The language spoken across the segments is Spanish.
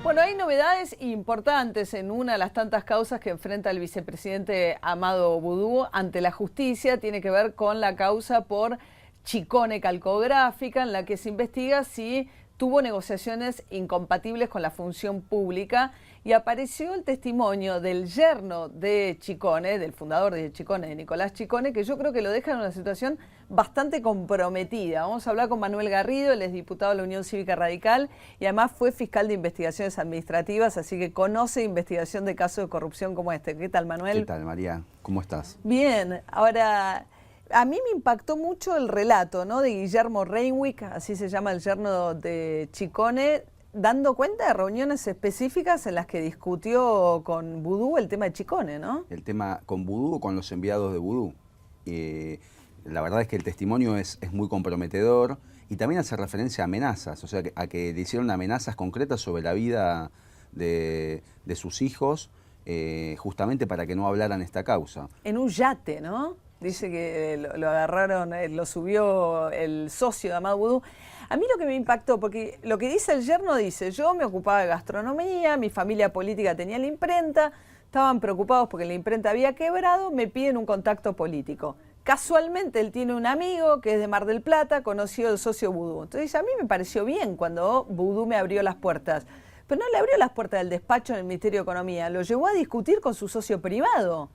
Bueno, hay novedades importantes en una de las tantas causas que enfrenta el vicepresidente Amado Boudou ante la justicia. Tiene que ver con la causa por Chicone Calcográfica, en la que se investiga si tuvo negociaciones incompatibles con la función pública, y apareció el testimonio del yerno de Chicone, del fundador de Chicone, de Nicolás Chicone, que yo creo que lo deja en una situación bastante comprometida. Vamos a hablar con Manuel Garrido, él es diputado de la Unión Cívica Radical y además fue fiscal de investigaciones administrativas, así que conoce investigación de casos de corrupción como este. ¿Qué tal, Manuel? ¿Qué tal, María? ¿Cómo estás? Bien, ahora, a mí me impactó mucho el relato, ¿no?, de Guillermo Reinwich, así se llama el yerno de Chicone, dando cuenta de reuniones específicas en las que discutió con Boudou el tema de Chicone, ¿no? El tema con Boudou o con los enviados de Boudou. La verdad es que el testimonio es muy comprometedor y también hace referencia a amenazas, o sea, a que le hicieron amenazas concretas sobre la vida de sus hijos, justamente para que no hablaran esta causa. En un yate, ¿no? Dice que lo agarraron, lo subió el socio de Amado Boudou. A mí lo que me impactó, porque lo que dice el yerno dice, yo me ocupaba de gastronomía, mi familia política tenía la imprenta, estaban preocupados porque la imprenta había quebrado, me piden un contacto político. Casualmente él tiene un amigo que es de Mar del Plata, conoció al socio Boudou. Entonces a mí me pareció bien cuando Boudou me abrió las puertas. Pero no le abrió las puertas del despacho en el Ministerio de Economía, lo llevó a discutir con su socio privado.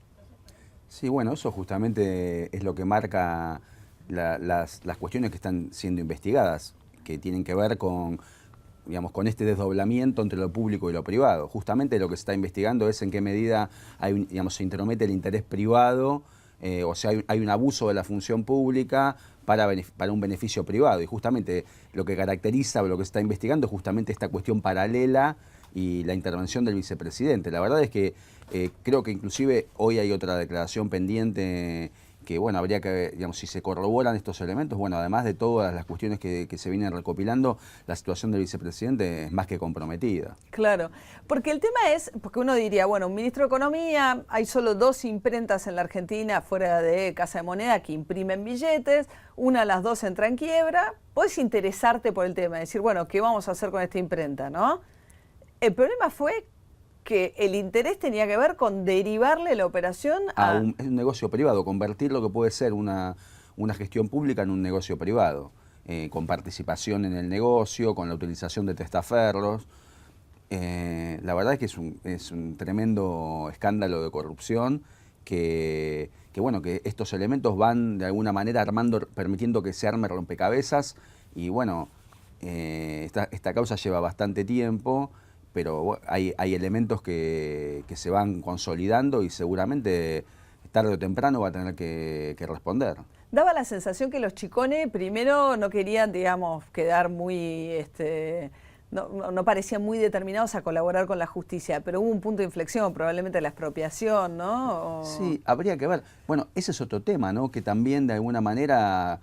Sí, bueno, eso justamente es lo que marca las cuestiones que están siendo investigadas, que tienen que ver con, digamos, con este desdoblamiento entre lo público y lo privado. Justamente lo que se está investigando es en qué medida digamos, se intromete el interés privado, o sea, hay un abuso de la función pública para un beneficio privado. Y justamente lo que caracteriza o lo que se está investigando es justamente esta cuestión paralela y la intervención del vicepresidente. La verdad es que creo que inclusive hoy hay otra declaración pendiente que, bueno, habría que, digamos, si se corroboran estos elementos, bueno, además de todas las cuestiones que se vienen recopilando, la situación del vicepresidente es más que comprometida. Claro, porque el tema es, porque uno diría, bueno, un ministro de Economía, hay solo 2 imprentas en la Argentina fuera de Casa de Moneda que imprimen billetes, una de las 2 entra en quiebra, puedes interesarte por el tema, decir, bueno, ¿qué vamos a hacer con esta imprenta, no? El problema fue que el interés tenía que ver con derivarle la operación a un negocio privado, convertir lo que puede ser una gestión pública en un negocio privado, con participación en el negocio, con la utilización de testaferros. La verdad es que es un tremendo escándalo de corrupción que bueno, que estos elementos van de alguna manera permitiendo que se arme rompecabezas y bueno, esta causa lleva bastante tiempo, pero hay elementos que se van consolidando y seguramente tarde o temprano va a tener que responder. Daba la sensación que los Chicone primero no querían, digamos, quedar muy, no parecían muy determinados a colaborar con la justicia, pero hubo un punto de inflexión, probablemente la expropiación, ¿no? Sí, habría que ver. Bueno, ese es otro tema, ¿no? Que también de alguna manera,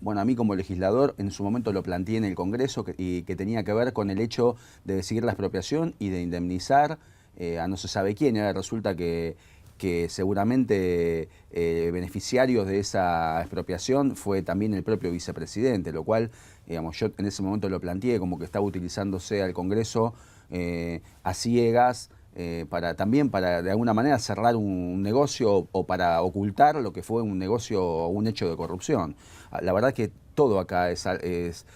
bueno, a mí como legislador en su momento lo planteé en el Congreso y que tenía que ver con el hecho de seguir la expropiación y de indemnizar a no se sabe quién. Y ahora resulta que seguramente beneficiarios de esa expropiación fue también el propio vicepresidente, lo cual, digamos, yo en ese momento lo planteé como que estaba utilizándose al Congreso a ciegas, también para de alguna manera cerrar un negocio o para ocultar lo que fue un negocio o un hecho de corrupción. La verdad que todo acá es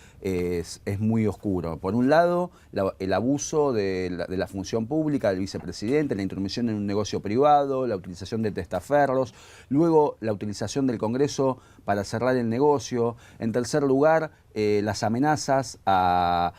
muy oscuro. Por un lado, el abuso de la función pública del vicepresidente, la intromisión en un negocio privado, la utilización de testaferros, luego la utilización del Congreso para cerrar el negocio. En tercer lugar, las amenazas a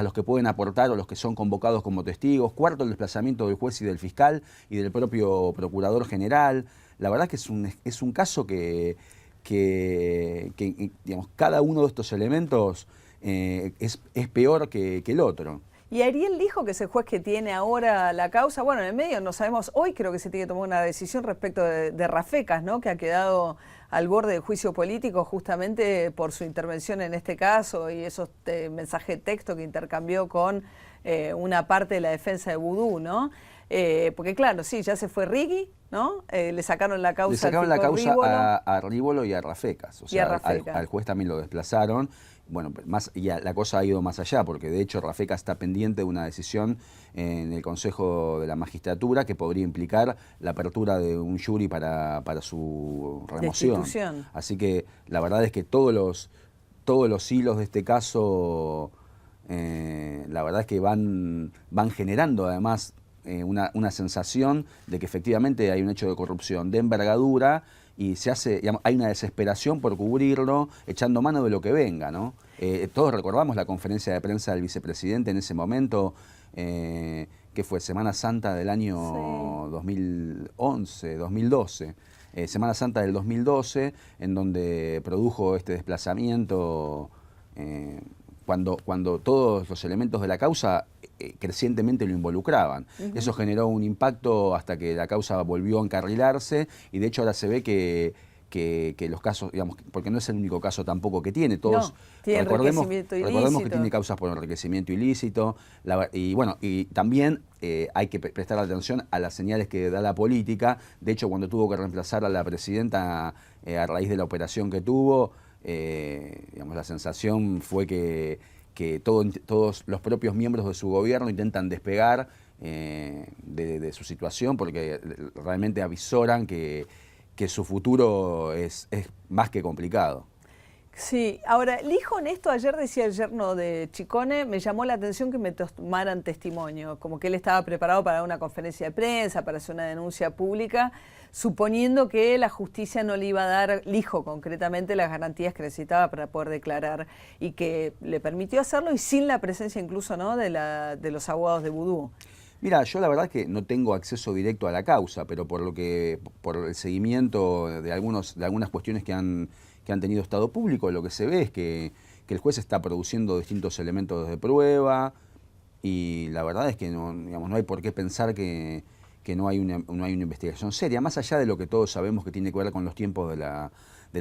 los que pueden aportar o los que son convocados como testigos. Cuarto, el desplazamiento del juez y del fiscal y del propio procurador general. La verdad que es un caso que digamos, cada uno de estos elementos es peor que el otro. Y Ariel dijo que ese juez que tiene ahora la causa, bueno, en el medio no sabemos, hoy creo que se tiene que tomar una decisión respecto de Rafecas, ¿no?, que ha quedado al borde del juicio político justamente por su intervención en este caso y esos mensajes de texto que intercambió con una parte de la defensa de Boudou, ¿no? Porque claro, sí, ya se fue Rigui, ¿no? Le sacaron la causa a Rívolo y a Rafecas, o sea, al juez también lo desplazaron. bueno, la cosa ha ido más allá, porque de hecho Rafecas está pendiente de una decisión en el Consejo de la Magistratura que podría implicar la apertura de un jury para su remoción. Así que la verdad es que todos los hilos de este caso, la verdad es que van generando además una sensación de que efectivamente hay un hecho de corrupción de envergadura y digamos, hay una desesperación por cubrirlo, echando mano de lo que venga, ¿no? Todos recordamos la conferencia de prensa del vicepresidente en ese momento, que fue Semana Santa del año 2011, 2012. Semana Santa del 2012, en donde produjo este desplazamiento cuando todos los elementos de la causa crecientemente lo involucraban. Eso generó un impacto hasta que la causa volvió a encarrilarse y de hecho ahora se ve que los casos, digamos, porque no es el único caso tampoco que tiene, todos recordemos que tiene causas por enriquecimiento ilícito, y bueno, y también hay que prestar atención a las señales que da la política. De hecho, cuando tuvo que reemplazar a la presidenta a raíz de la operación que tuvo, digamos, la sensación fue que todos los propios miembros de su gobierno intentan despegar de su situación porque realmente avisoran que su futuro es más que complicado. Sí, ahora, el hijo honesto, ayer decía el yerno de Ciccone, me llamó la atención que me tomaran testimonio, como que él estaba preparado para una conferencia de prensa, para hacer una denuncia pública, suponiendo que la justicia no le iba a dar, el hijo concretamente, las garantías que necesitaba para poder declarar, y que le permitió hacerlo y sin la presencia incluso, ¿no?, de los abogados de Vudú. Mira, yo la verdad es que no tengo acceso directo a la causa, pero por el seguimiento de algunas cuestiones que han tenido estado público, lo que se ve es que el juez está produciendo distintos elementos de prueba y la verdad es que no hay por qué pensar que no hay una investigación seria, más allá de lo que todos sabemos que tiene que ver con los tiempos de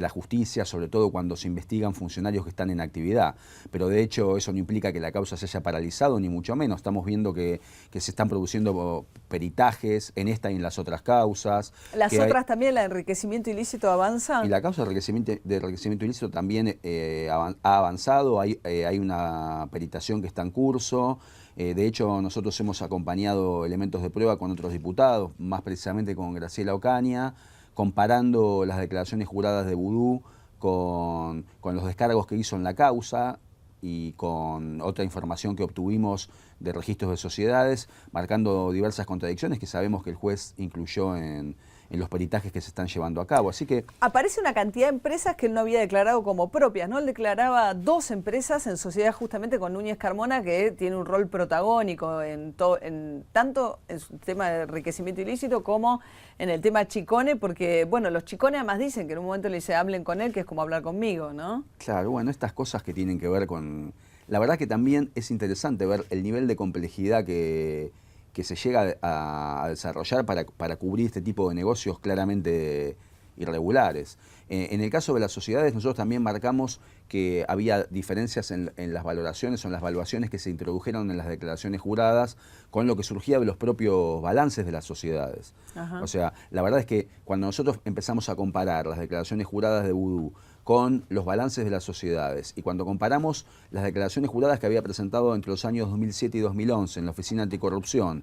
la justicia, sobre todo cuando se investigan funcionarios que están en actividad. Pero de hecho eso no implica que la causa se haya paralizado, ni mucho menos. Estamos viendo que se están produciendo peritajes en esta y en las otras causas. ¿Las otras también, la de enriquecimiento ilícito, avanza? Y la causa de enriquecimiento ilícito también ha avanzado, hay una peritación que está en curso. De hecho, nosotros hemos acompañado elementos de prueba con otros diputados, más precisamente con Graciela Ocaña, comparando las declaraciones juradas de Vudú con los descargos que hizo en la causa y con otra información que obtuvimos de registros de sociedades, marcando diversas contradicciones que sabemos que el juez incluyó en los peritajes que se están llevando a cabo. Así que aparece una cantidad de empresas que él no había declarado como propias, ¿no? Él declaraba 2 empresas en sociedad justamente con Núñez Carmona, que tiene un rol protagónico tanto en su tema de enriquecimiento ilícito como en el tema Ciccone, porque, bueno, los Ciccone además dicen que en un momento le dice hablen con él, que es como hablar conmigo, ¿no? Claro, bueno, estas cosas que tienen que ver con... La verdad que también es interesante ver el nivel de complejidad que se llega a desarrollar para cubrir este tipo de negocios claramente irregulares. En el caso de las sociedades, nosotros también marcamos que había diferencias en las valoraciones o en las valuaciones que se introdujeron en las declaraciones juradas con lo que surgía de los propios balances de las sociedades. Ajá. O sea, la verdad es que cuando nosotros empezamos a comparar las declaraciones juradas de Vudú con los balances de las sociedades, y cuando comparamos las declaraciones juradas que había presentado entre los años 2007 y 2011 en la Oficina Anticorrupción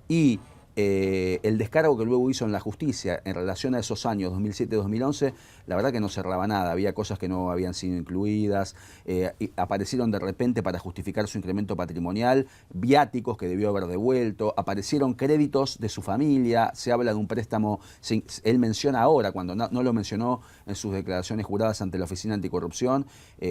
y el descargo que luego hizo en la justicia en relación a esos años 2007-2011, la verdad que no cerraba nada, había cosas que no habían sido incluidas, y aparecieron de repente para justificar su incremento patrimonial, viáticos que debió haber devuelto, aparecieron créditos de su familia, se habla de un préstamo, él menciona ahora, cuando no lo mencionó en sus declaraciones juradas ante la Oficina Anticorrupción,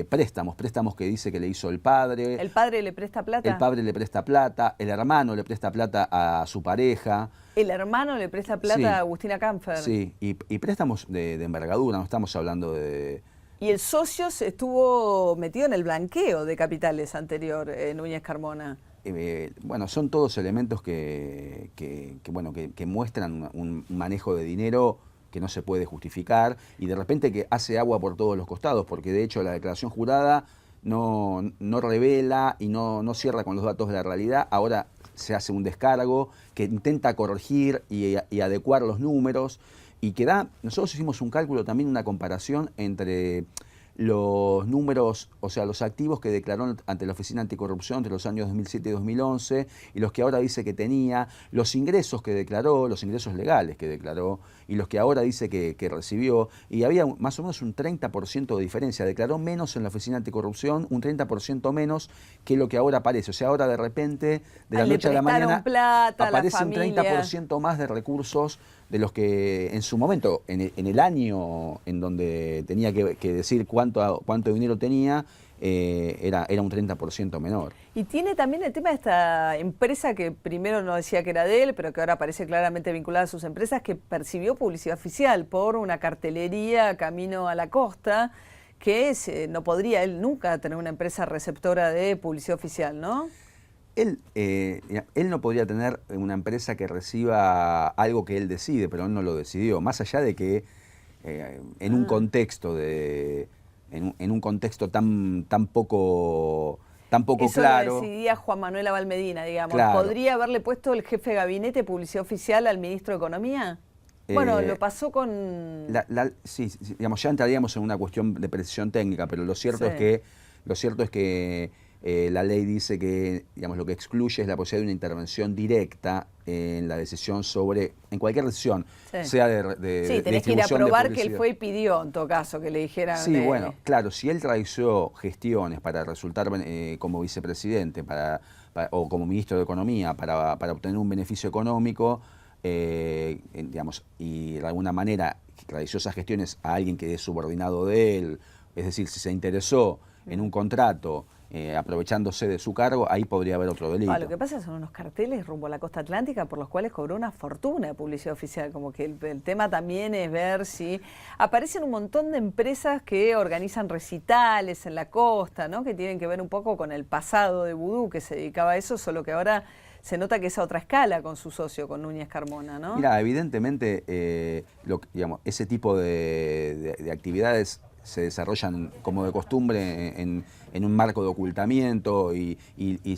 préstamos que dice que le hizo el padre. ¿El padre le presta plata? El padre le presta plata, el hermano le presta plata a su pareja. El hermano le presta plata a Agustina Kampfer. Sí, y préstamos de envergadura, no estamos hablando de... Y el socio se estuvo metido en el blanqueo de capitales anterior, Núñez Carmona. Bueno, son todos elementos que muestran un manejo de dinero que no se puede justificar y de repente que hace agua por todos los costados, porque de hecho la declaración jurada no revela y no cierra con los datos de la realidad. Ahora se hace un descargo que intenta corregir y adecuar los números y nosotros hicimos un cálculo también, una comparación entre los números, o sea, los activos que declaró ante la Oficina Anticorrupción entre los años 2007 y 2011 y los que ahora dice que tenía, los ingresos que declaró, los ingresos legales que declaró y los que ahora dice que recibió, y había más o menos un 30% de diferencia. Declaró menos en la Oficina Anticorrupción, un 30% menos que lo que ahora aparece. O sea, ahora de repente, de la noche a la mañana, aparece un 30% más de recursos de los que en su momento, en el año en donde tenía que decir cuánto dinero tenía, era un 30% menor. Y tiene también el tema de esta empresa que primero no decía que era de él, pero que ahora parece claramente vinculada a sus empresas, que percibió publicidad oficial por una cartelería camino a la costa, que no podría él nunca tener una empresa receptora de publicidad oficial, ¿no? Él no podría tener una empresa que reciba algo que él decide, pero él no lo decidió. Más allá de que en un contexto en un contexto tan poco claro. Eso lo decidía Juan Manuel Abal Medina, digamos. Claro. ¿Podría haberle puesto el jefe de gabinete publicidad oficial al ministro de Economía? Bueno, lo pasó con... Sí, digamos, ya entraríamos en una cuestión de precisión técnica, pero lo cierto es que la ley dice que, digamos, lo que excluye es la posibilidad de una intervención directa en la decisión en cualquier decisión, sea de tenés que ir a probar que él fue y pidió, en todo caso, que le dijeran... Sí, bueno, claro, si él realizó gestiones para resultar como vicepresidente o como ministro de Economía para obtener un beneficio económico, digamos, y de alguna manera realizó esas gestiones a alguien que es subordinado de él, es decir, si se interesó en un contrato aprovechándose de su cargo, ahí podría haber otro delito. Lo que pasa son unos carteles rumbo a la costa atlántica por los cuales cobró una fortuna de publicidad oficial, como que el tema también es ver si aparecen un montón de empresas que organizan recitales en la costa, ¿no? Que tienen que ver un poco con el pasado de Vudú, que se dedicaba a eso, solo que ahora se nota que es a otra escala con su socio, con Núñez Carmona, ¿no? Mira, evidentemente, digamos, ese tipo de actividades se desarrollan como de costumbre en un marco de ocultamiento y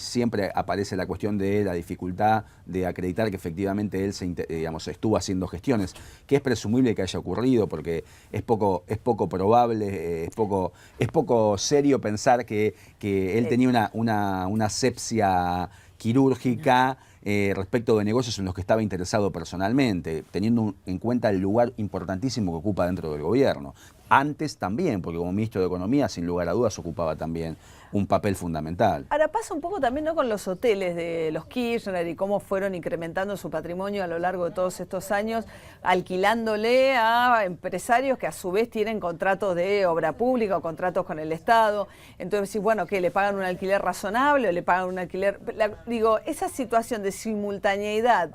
siempre aparece la cuestión de la dificultad de acreditar que efectivamente él digamos, estuvo haciendo gestiones, que es presumible que haya ocurrido porque es poco probable, es poco serio pensar que él tenía una asepsia quirúrgica respecto de negocios en los que estaba interesado personalmente, teniendo en cuenta el lugar importantísimo que ocupa dentro del gobierno. Antes también, porque como ministro de Economía, sin lugar a dudas, ocupaba también un papel fundamental. Ahora pasa un poco también, ¿no?, con los hoteles de los Kirchner y cómo fueron incrementando su patrimonio a lo largo de todos estos años, alquilándole a empresarios que a su vez tienen contratos de obra pública o contratos con el Estado. Entonces, bueno, ¿qué? ¿Le pagan un alquiler razonable o le pagan un alquiler...? Digo, esa situación de simultaneidad,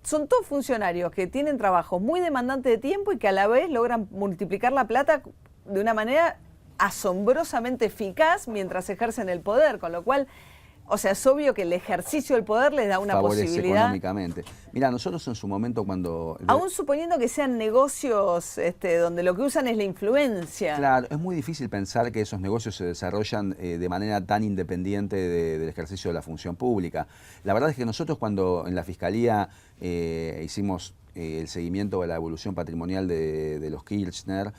son todos funcionarios que tienen trabajos muy demandantes de tiempo y que a la vez logran multiplicar la plata de una manera asombrosamente eficaz mientras ejercen el poder, con lo cual, o sea, es obvio que el ejercicio del poder les da una posibilidad. Económicamente. Mira, nosotros en su momento cuando... Aún suponiendo que sean negocios donde lo que usan es la influencia. Claro, es muy difícil pensar que esos negocios se desarrollan de manera tan independiente del ejercicio de la función pública. La verdad es que nosotros cuando en la Fiscalía hicimos el seguimiento de la evolución patrimonial de los Kirchner,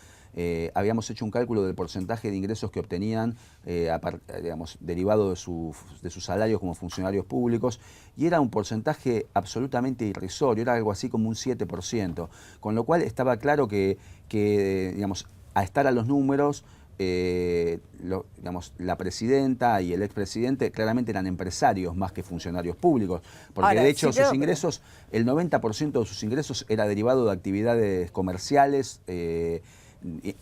habíamos hecho un cálculo del porcentaje de ingresos que obtenían, digamos, derivado de sus salarios como funcionarios públicos, y era un porcentaje absolutamente irrisorio, era algo así como un 7%, con lo cual estaba claro que digamos, a estar a los números, digamos, la presidenta y el expresidente claramente eran empresarios más que funcionarios públicos, porque ahora, de hecho sus ingresos, el 90% de sus ingresos era derivado de actividades comerciales,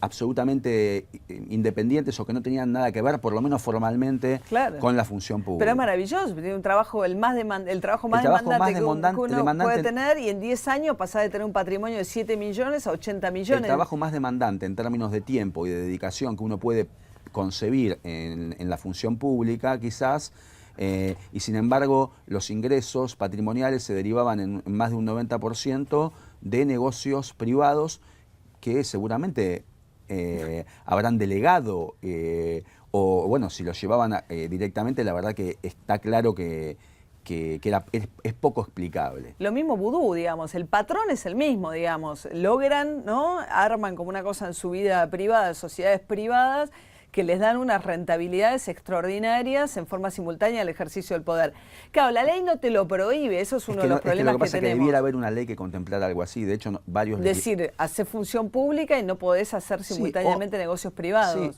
absolutamente independientes o que no tenían nada que ver, por lo menos formalmente, con la función pública. Pero es maravilloso, tiene un trabajo, el trabajo más demandante que uno puede tener, y en 10 años pasar de tener un patrimonio de 7 millones a 80 millones. El trabajo más demandante en términos de tiempo y de dedicación que uno puede concebir en la función pública, quizás, y sin embargo los ingresos patrimoniales se derivaban en más de un 90% de negocios privados que seguramente habrán delegado o bueno, si los llevaban directamente, la verdad que está claro que es poco explicable. Lo mismo vudú, digamos, el patrón es el mismo, digamos, logran, ¿no? Arman como una cosa en su vida privada, sociedades privadas, que les dan unas rentabilidades extraordinarias en forma simultánea al ejercicio del poder. Claro, la ley no te lo prohíbe, eso es uno de los problemas lo que pasa es que tenemos. debiera haber una ley que contemplara algo así, de hecho varios... Decir, hacer función pública y no podés hacer simultáneamente negocios privados. Sí,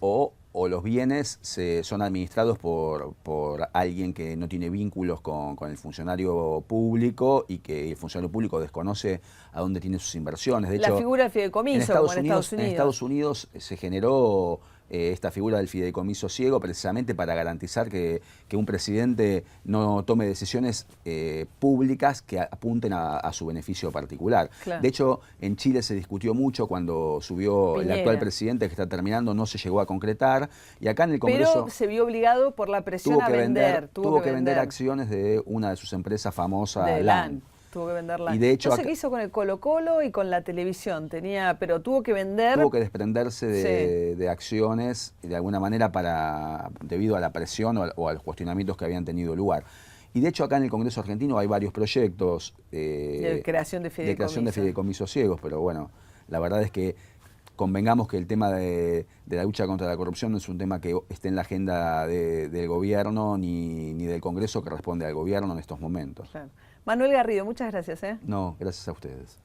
o los bienes son administrados por alguien que no tiene vínculos con el funcionario público y que el funcionario público desconoce a dónde tiene sus inversiones. De hecho, la figura del fideicomiso, como en Estados Unidos. En Estados Unidos se generó esta figura del fideicomiso ciego precisamente para garantizar que un presidente no tome decisiones públicas que apunten a su beneficio particular. Claro. De hecho, en Chile se discutió mucho cuando subió Piñera. el actual presidente que está terminando, no se llegó a concretar. Y acá en el Congreso... Pero se vio obligado por la presión a vender. Tuvo que vender acciones de una de sus empresas famosas, de LAN. Tuvo que venderla. Y de hecho, no sé qué hizo con el Colo-Colo y con la televisión, pero tuvo que vender. Tuvo que desprenderse de acciones de alguna manera debido a la presión o a los cuestionamientos que habían tenido lugar. Y de hecho acá en el Congreso argentino hay varios proyectos de creación de fideicomisos ciegos, pero bueno, la verdad es que convengamos que el tema de la lucha contra la corrupción no es un tema que esté en la agenda del gobierno ni del Congreso, que responde al gobierno en estos momentos. Claro. Manuel Garrido, muchas gracias. No, gracias a ustedes.